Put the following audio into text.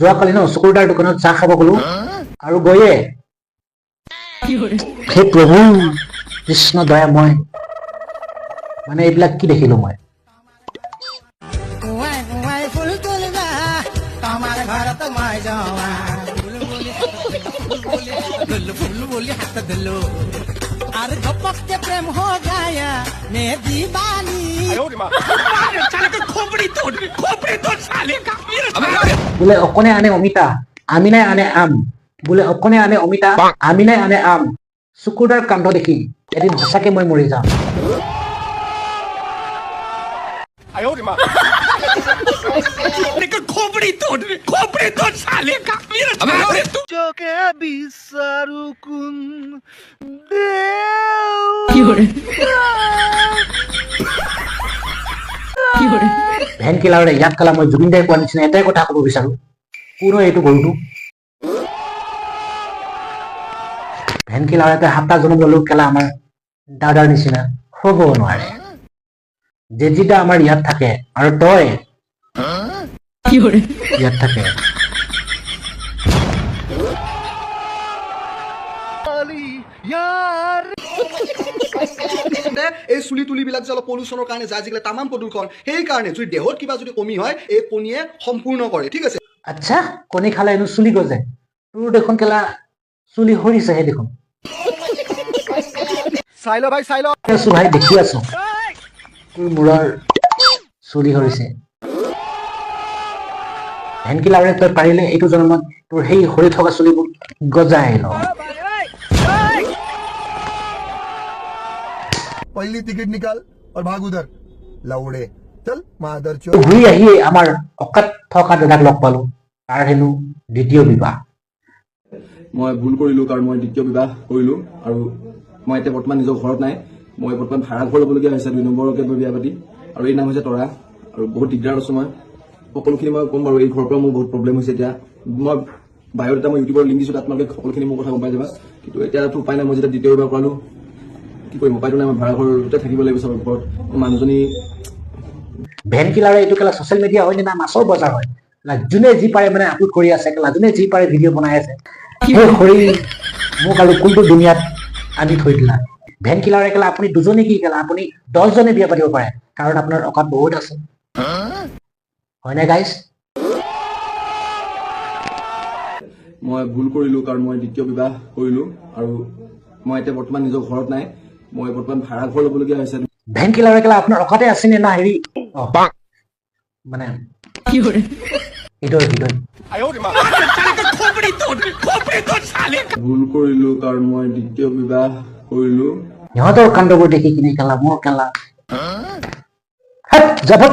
যোৱাকালি ন চকুৰদাৰ দোকানত চাহ খাব গলো আৰু গৈয়ে হে প্ৰভু কৃষ্ণ দয়াময় মানে এইবিলাক কি দেখিলো মই अरे झपक के प्रेम हो गया मैं दीवानी বোলে অকণে আনে অমিতা আমিনাই আনে আম বোলে অকণে আনে অমিতা আমিনাই আনে আম চকুৰদাৰ কাণ্ড দেখি এদিন সঁচাকে মই মৰি যাম চোখে বিচাৰো কোন ভেন কিলাৰে ইয়াত কালা মই জুবিন দাই কোৱা নিচিনা এটাই কথা ক'ব বিচাৰো কোনো এইটো গৰুটো ভেন কিলাৰে সাতটা জনম ললো কেলা আমাৰ দাদাৰ নিচিনা হ'ব নোৱাৰে যেজিতা আমাৰ ইয়াত থাকে আৰু তই ইয়াত থাকে এই চুলি তুলিবিলাক যে অলপ পলিউশ্যনৰ কাৰণে যায় আজিকালি তামাম প্ৰদূষণ সেইকাৰণে যদি দেহত কিবা যদি কমি হয় এই কণীয়ে সম্পূৰ্ণ কৰে ঠিক আছে আচ্ছা কণী খালে এনো চুলি গজে তোৰ দেখোন কেলা চুলি সৰিছেহে দেখোন চাই ল ভাই চাই ল আছো ভাই দেখি আছো তোৰ মূৰৰ চুলি সৰিছে ভেনকিলাৰে তই পাৰিলে এইটো জন্মত তোৰ সেই সৰি থকা চুলিবোৰ গজাই ল पहली टिकट निकाल और भाग उधर लौड़े चल मादर चो ঘূৰি আহি আমাৰ অকাত থকা দাদাক লগ পালো তাৰ হেনো দ্বিতীয় বিবাহ মই ভুল কৰিলো কাৰণ মই দ্বিতীয় বিবাহ কৰিলো আৰু মই এতিয়া বৰ্তমান নিজৰ ঘৰত নাই মই বৰ্তমান ভাড়া ঘৰ ল'বলগীয়া হৈছে 2 নম্বৰকে বিয়া পাতি আৰু এই নাম হৈছে তৰা আৰু বহুত দিগদাৰ আছো মই সকলোখিনি মই ক'ম বাৰু এই ঘৰৰ পৰা মোৰ বহুত প্ৰব্লেম হৈছে এতিয়া মই বাহিৰত এটা মই ইউটিউবৰ লিংক দিছো তাত তোমালোকে সকলোখিনি মোৰ কথা গম পাই যাবা কিন্তু এতিয়াতো উপায় নাই মই যেতিয়া দ্বিতীয় বিবাহ কৰালো কি কৰিম উপায়তো নাই মই ভাড়া ঘৰতে থাকিব লাগিব চবৰ ঘৰত মানুহজনী ভেনকিলাৰে এইটো কেলা ছ'চিয়েল মিডিয়া হয় নে না মাছৰ বজাৰ হয় যোনে যি পাৰে মানে আপলোড কৰি আছে কেলা যোনে যি পাৰে ভিডিঅ' বনাই আছে সেই খৰি মোক আৰু কোনটো দুনিয়াত আনি থৈ দিলা ভেনকিলাৰে কেলা আপুনি দুজনে কি কেলা আপুনি 10 জনে বিয়া পাতিব পাৰে কাৰণ আপোনাৰ অকাত বহুত আছে হয়নে গাইজ মই ভুল কৰিলো কাৰণ মই দ্বিতীয় বিবাহ কৰিলো আৰু মই এতিয়া বৰ্তমান নিজৰ ঘৰত নাই মই বৰ্তমান ভাড়া ঘৰ ল'বলগীয়া হৈছে ভেনকিলাৰে কেলা আপোনাৰ অকাতে আছে নে না হেৰি মানে ভুল কৰিলো কাৰণ মই দ্বিতীয় বিবাহ কৰিলো সিহঁতৰ কাণ্ডবোৰ দেখি কিনে কেলা মোৰ কেলা জাপত